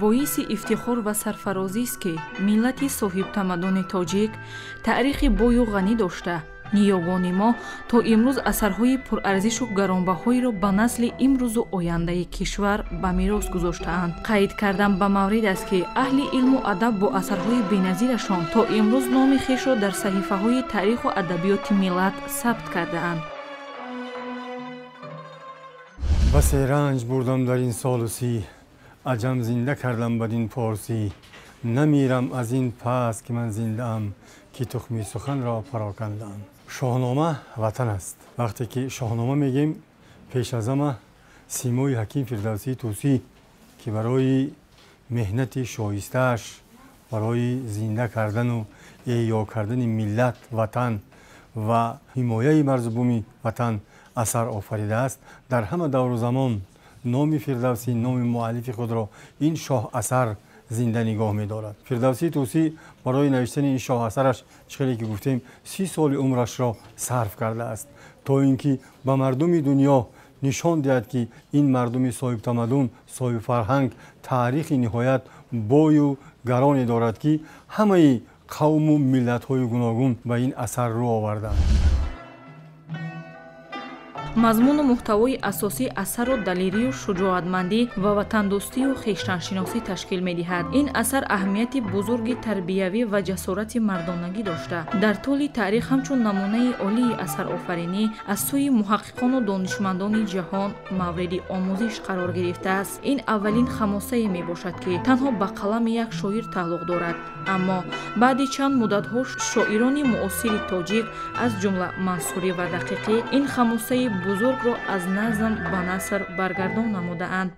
боиси ифтихор ва сарфарозист ки миллати соҳибтамаддуни тоҷик таърихи бою ғанӣ дошта, ниёбони мо то имрӯз асарҳои пурарзишу гаронбаҳоеро ба насли имрӯзу ояндаи кишвар ба мирос гузоштаанд. қайд кардан ба маврид аст ки аҳли илму адаб бо асарҳои беназирашон то имрӯз номи хешро дар саҳифаҳои таъриху адабиёти миллат сабт кардаанд. басе ранҷ бурдам дар ин солу си, аҷам зинда кардам бадин порсӣ. намирам аз ин пас ки ман зиндаам, ки тухми суханро парокандаам. шоҳнома ватан аст. вақте ки шоҳнома мегем, пеш аз ҳама симои ҳаким фирдавсии тусӣ ки барои меҳнати шоистааш, барои зинда кардану эҳё кардани миллат, ватан ва ҳимояи мардуми ватан асар офаридааст. дар ҳама давру замон номи фирдавсӣ, номи муаллифи худро ин шоҳ асар зинда нигоҳ медорад. фирдавсии тусӣ барои навиштани ин шоҳ асараш чиқдре ки гуфтем 30 соли умрашро сарф кардааст, то ин ки ба мардуми дунё нишон диҳад ки ин мардуми соҳибтамаддун, соҳибфарҳанг таърихи ниҳоят бою гароне дорад ки ҳамаи қавму миллатҳои гуногун ба ин асар рӯ овардаанд. мазмуну муҳтавои асосии асарро далерию шуҷоатмандӣ ва ватандӯстию хештаншиносӣ ташкил медиҳад. ин асар аҳамияти бузурги тарбиявӣ ва ҷасорати мардонагӣ дошта, дар тӯли таърих ҳамчун намунаи олии асарофаринӣ аз сӯи муҳаққиқону донишмандони ҷаҳон мавриди омӯзиш қарор гирифтааст. ин аввалин хамосае мебошад ки танҳо ба қалами як шоир тааллуқ дорад, аммо баъди чанд муддатҳо шоирони муосири тоҷик аз ҷумла мансурӣ ва дақиқӣ ин хамосаи бузургро аз назм ба наср баргардон намудаанд.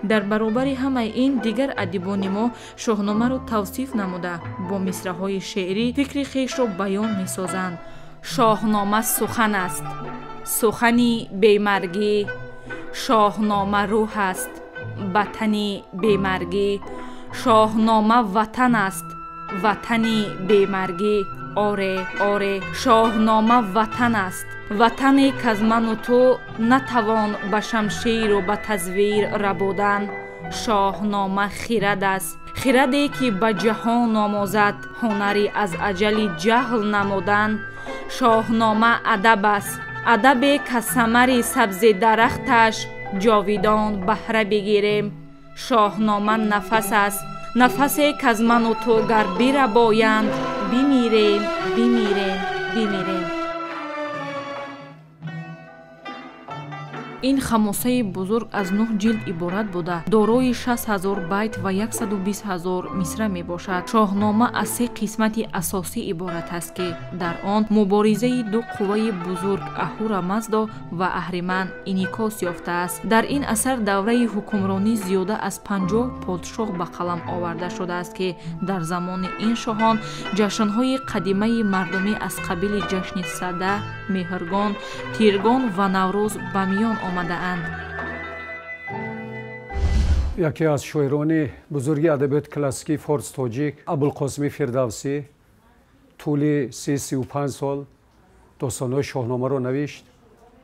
дар баробари ҳамаи ин дигар адибони мо шоҳномаро тавсиф намуда бо мисраъҳои шеърӣ фикри хешро баён месозанд. шоҳнома сухан аст, сухани бемаргӣ. шоҳнома рӯҳ аст, ватани бемаргӣ. шоҳнома ватан аст, ватани бемаргӣ. оре оре шоҳнома ватан аст, ватане каз ману ту натавон ба шамширу ба тазвир рабудан. шоҳнома хирад аст, хираде ки ба ҷаҳон омӯзад ҳунари аз аҷали ҷаҳл намудан. шоҳнома адаб аст, адабе каз самари сабзи дарахташ ҷовидон баҳра бигирем. шоҳнома нафас аст, нафасе каз ману ту гар бирабоянд бимирем бимирем бимирем. ин хамосаи бузург аз 9 ҷилд иборат буда дорои 60,000 байт ва 120,000 мисра мебошад. шоҳнома аз 3 қисмати асосӣ иборат аст ки дар он муборизаи ду қувваи бузург аҳура маздо ва аҳриман инъикос ёфтааст. дар ин асар давраи ҳукмронӣ зиёда аз 50 подшоҳ ба қалам оварда шудааст ки дар замони ин шоҳон ҷашнҳои қадимаи мардумӣ аз қабили ҷашни сада, меҳргон, тиргон ва наврӯз ба миён омадаанд. яке аз шоирони бузурги адабиёти классикии форс-тоҷик абулқосими фирдавсӣ тӯли 35 сол достонои шоҳномаро навишт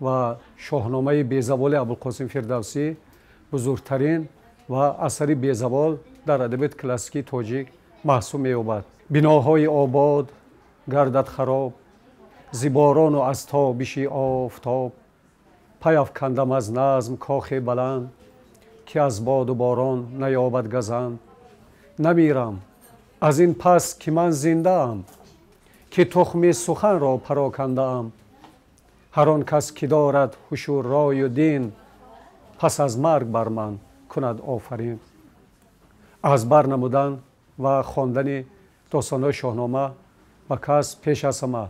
ва шоҳномаи безаволи абулқосими фирдавсӣ бузургтарин ва асари безавол дар адабиёти классикии тоҷик маҳсуб меёбад. биноҳои обод гардад хароб, зиборону аз табиши офтоб. паяфкандам аз назм кохе баланд, ки аз боду борон наёбад газанд. намирам аз ин пас ки ман зиндаам, ки тухми суханро парокандаам. ҳар он кас ки дорад ҳушу рою дин, пас аз марг бар ман кунад офарин. аз бар намудан ва хондани достонои шоҳнома ба кас пеш аз ҳама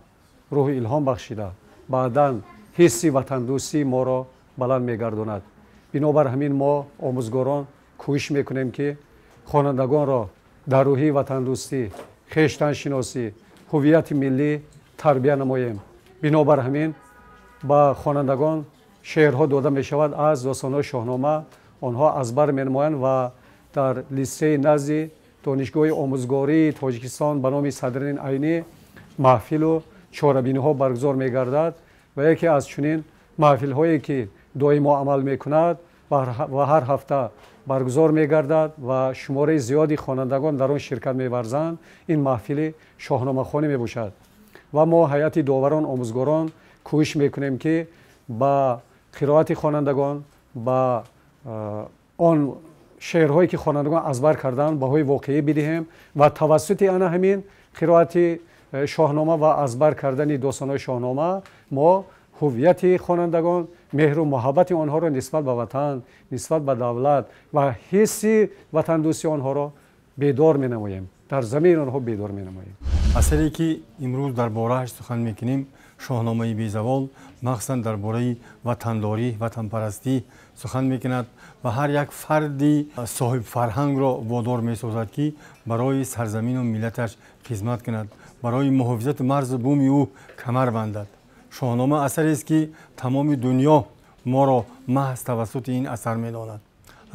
рӯҳи илҳом бахшида баъдан ҳисси ватандӯстии моро баланд мегардонад. бинобар ҳамин мо омӯзгорон кӯшиш мекунем ки хонандагонро дар рӯҳии ватандӯстӣ, хештаншиносӣ, ҳуввияти миллӣ тарбия намоем. бинобар ҳамин ба хонандагон шеърҳо дода мешавад аз достонои шоҳнома, онҳо аз бар менамоянд ва дар листаи назди донишгоҳи омӯзгории тоҷикистон ба номи Садрин Айнӣ маҳфилу чорабиниҳо баргузор мегардад ва яке аз чунин маҳфилҳое ки доимо амал мекунад ва ҳар ҳафта баргузор мегардад ва шумораи зиёди хонандагон дар он ширкат меварзанд. ин маҳфили шоҳномахонӣ мебошад ва мо ҳайати доварон омӯзгорон кӯшиш мекунем ки ба қироати хонандагон ба он шеърҳое ки хонандагон азбар карданд баҳои воқеӣ бидиҳем ва тавассути ана ҳамин қироати шоҳнома ва азбар кардани достонои шоҳнома мо ҳуввияти хонандагон меҳру муҳаббати онҳоро нисбат ба ватан, нисбат ба давлат ва ҳисси ватандӯстии онҳоро бедор менамоем, дар замини онҳо бедор менамоем. асаре ки имрӯз дар борааш сухан мекунем шоҳномаи безавол махсусан дар бораи ватандорӣ, ватанпарастӣ сухан мекунад ва ҳар як фарди соҳибфарҳангро водор месозад ки барои сарзамину миллаташ хизмат кунад, барои муҳофизати марзу буми ӯ камар бандад. шоҳнома асарест ки тамоми дунё моро маҳз тавассути ин асар медонад.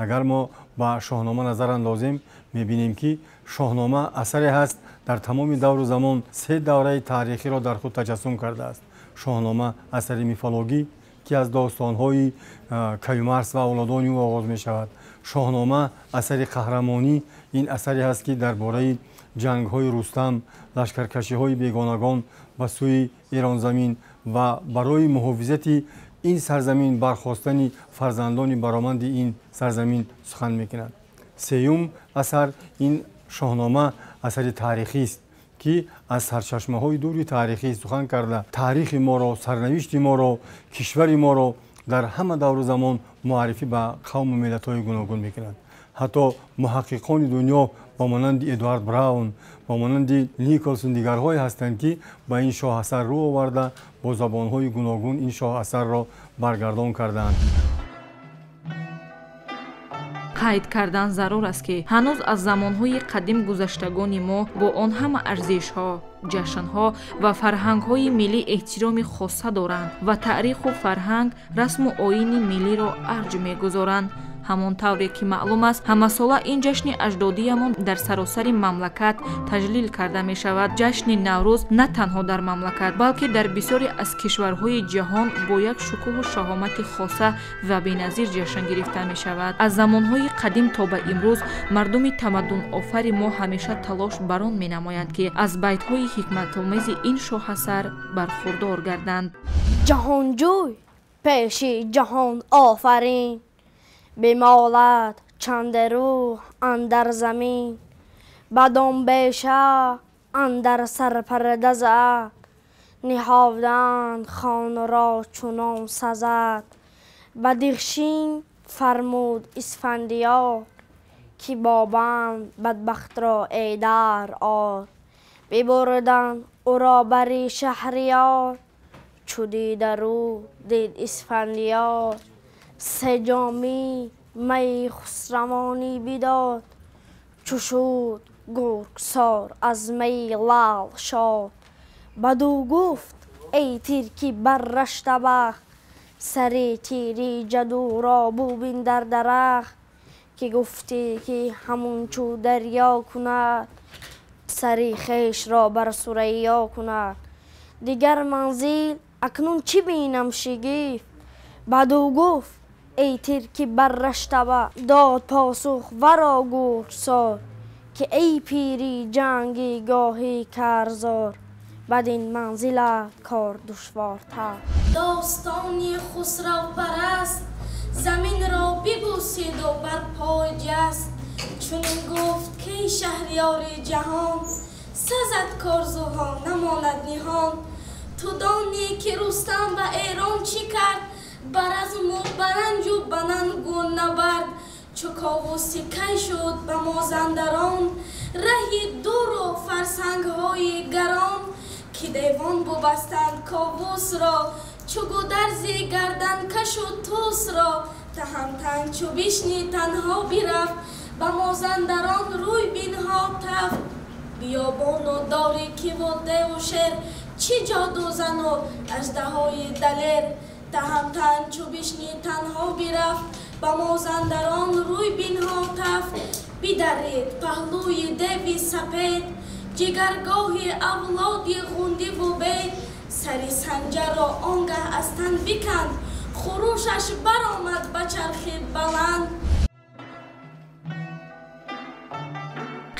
агар мо ба шоҳнома назар андозем мебинем ки шоҳнома асаре ҳаст дар тамоми давру замон се давраи таърихиро дар худ таҷассум кардааст. шоҳнома асари мифологӣ ки аз достонҳои каюмарс ва авлодони ӯ оғоз мешавад. шоҳнома асари қаҳрамонӣ, ин асаре ҳаст ки дар бораи ҷангҳои рустам, лашкаркашиҳои бегонагон ба сӯи эронзамин ва барои муҳофизати ин сарзамин бархостани фарзандони бароманди ин сарзамин сухан мекунад. сеюм асар ин шоҳнома асари таърихист ки аз сарчашмаҳои дури таърихӣ сухан карда таърихи моро, сарнавишти моро, кишвари моро дар ҳама давру замон муаррифӣ ба қавму миллатҳои гуногун мекунад. ҳатто муҳаққиқони дунё ба монанди Эдуард Браун, ба монанди Николсон дигарҳое ҳастанд ки ба ин шоҳасар рӯ оварда бо забонҳои гуногун ин шоҳасарро баргардон кардаанд. қайд кардан зарур аст ки ҳанӯз аз замонҳои қадим гузаштагони мо бо он ҳама арзишҳо, ҷашнҳо ва фарҳангҳои миллӣ эҳтироми хоса доранд ва таъриху фарҳанг, расму оини миллиро арҷ мегузоранд. ҳамон тавре ки маълум аст ҳамасола ин ҷашни аҷдодиямон дар саросари мамлакат таҷлил карда мешавад. ҷашни наврӯз на танҳо дар мамлакат балки дар бисёре аз кишварҳои ҷаҳон бо як шукӯҳу шаҳомати хоса ва беназир ҷашн гирифта мешавад. аз замонҳои қадим то ба имрӯз мардуми тамаддунофари мо ҳамеша талош бар он менамоянд ки аз байтҳои ҳикматомези ин шоҳасар бархурдор гарданд. ҷаҳонҷӯй пеши ҷаҳон офарин, бимолад чанде рӯҳ андар замин, бадон беша андар сарпарда зад, ниҳовданд хонро чунон сазад. ба дихшин фармуд исфандиёр ки бобанд бадбахтро эйдар ор, бибурданд ӯро бари шаҳриёр, чу дидарӯ дид исфандиёр. се ҷоми майи хусравонӣ бидод, чу шуд гургсор аз майи лаъл шод. бадӯ гуфт эй тир ки баррашта бахт, сари тири ҷадӯро бубин дар дарахт. ки гуфтӣ ки ҳамунчу дарьё кунад, сари хешро бар сурайё кунад. дигар манзил акнун чӣ бинам шигифт, бадӯ гуфт эй тир ки барраштаба. дод посух варо гургсор ки эй пири ҷанги гоҳи карзор, бадин манзилат кор душвортар. достони хусравпараст заминро бибусиду бар пои ҷаст. чунин гуфт ки шаҳрёри ҷаҳон, сазад корзуҳо намонад ниҳон. ту донӣ ки рустам ба эрон чӣ кард, баразму баранҷу банангу набард. чу ковуси кай шуд ба мозандарон, раҳи дуру фарсангҳои гарон. ки девон бубастанд ковусро, чу гударзи гарданкашу тусро. таҳамтан чу бишни танҳо бирафт, ба мозандарон рӯй бинҳо тафт. биёбону дори киву деву шер, чӣ ҷоду зану аждаҳои далер. таҳамтан чу бишни танҳо бирафт, ба мозандарон рӯй бинҳо тафт. бидарид паҳлӯи деви сапед, ҷигаргоҳи авлоди ғундиву бед. сари санҷарро он гаҳ аз тан биканд, خروشش برآمد به چرخ بلند.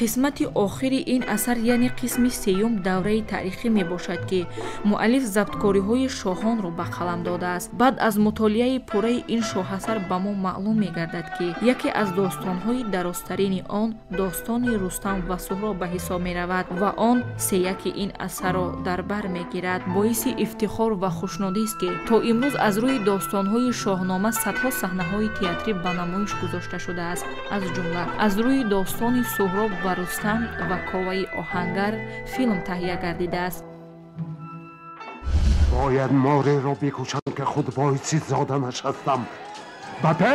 қисмати охири ин асар яъне қисми сеюм давраи таърихӣ мебошад ки муаллиф забткориҳои шоҳонро ба қалам додааст. баъд аз мутолиаи пурраи ин шоҳасар ба мо маълум мегардад ки яке аз достонҳои дарозтарини он достони рустам ва суҳроб ба ҳисоб меравад ва он сеяки ин асарро дар бар мегирад. боиси ифтихор ва хушнудист ки то имрӯз аз рӯи достонҳои шоҳнома садҳо саҳнаҳои театрӣ ба намоиш гузошта шудааст. аз ҷумла аз рӯи достони суҳроб ва рустам ва коваи оҳангар филм таҳия гардидааст. باید ماره را بکشم که خود باعث زادنش هستم. بته؟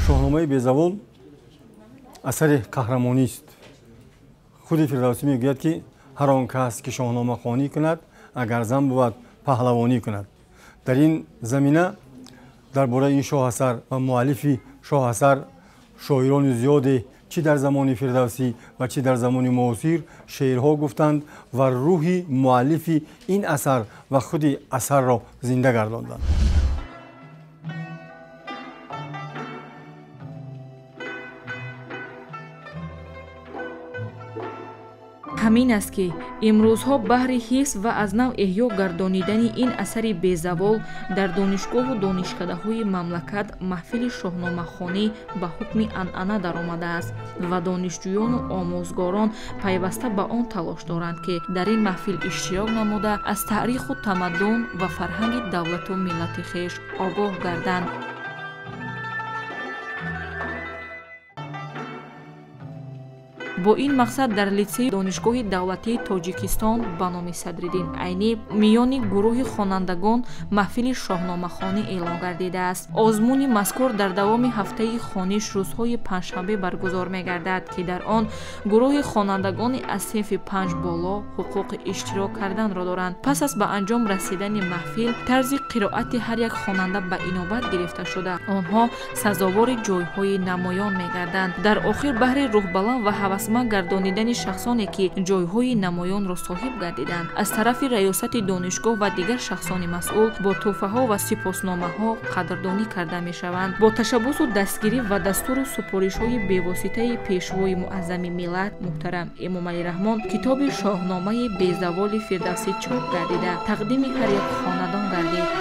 شاهنامه بیزوال اثر قهرمانی است. خود فردوسی میگوید که هر آن کس که شاهنامه خوانی کند اگر زن بود پهلوانی کند. در این زمینه درباره این شاه اثر و مؤلف شاه اثر شاعران زیادی چی در زمان فردوسی و چی در زمان معاصر شعرها گفتند و روح مؤلف این اثر و خود اثر را زنده گرداندند. ҳамин аст ки имрӯзҳо баҳри ҳифз ва аз нав эҳё гардонидани ин асари безавол дар донишгоҳу донишкадаҳои мамлакат маҳфили шоҳномахонӣ ба ҳукми анъана даромадааст ва донишҷӯёну омӯзгорон пайваста ба он талош доранд ки дар ин маҳфил иштирок намуда аз таъриху тамаддун ва фарҳанги давлату миллати хеш огоҳ гарданд. бо ин мақсад дар литсеи донишгоҳи давлатии тоҷикистон ба номи Садриддин Айнӣ миёни гурӯҳи хонандагон маҳфили шоҳномахонӣ эълон гардидааст. озмуни мазкур дар давоми ҳафтаи хониш рӯзҳои панҷшанбе баргузор мегардад ки дар он гурӯҳи хонандагони аз синфи панҷ боло ҳуқуқи иштирок карданро доранд. пас аз ба анҷом расидани маҳфил тарзи қироати ҳар як хонанда ба инобат гирифта шуда онҳо сазовори ҷойҳои намоён мегарданд. дар охир баҳри рӯҳбаланд ва ҳавасманд гардонидани шахсоне ки ҷойҳои намоёнро соҳиб гардиданд аз тарафи раёсати донишгоҳ ва дигар шахсони масъул бо тӯҳфаҳо ва сипосномаҳо қадрдонӣ карда мешаванд. бо ташаббусу дастгирӣ ва дастуру супоришҳои бевоситаи пешвои муаззами миллат муҳтарам Эмомалираҳмон китоби шоҳномаи безаволи Фирдавсӣ чоп гардида тақдими ҳар як хонадон гардид.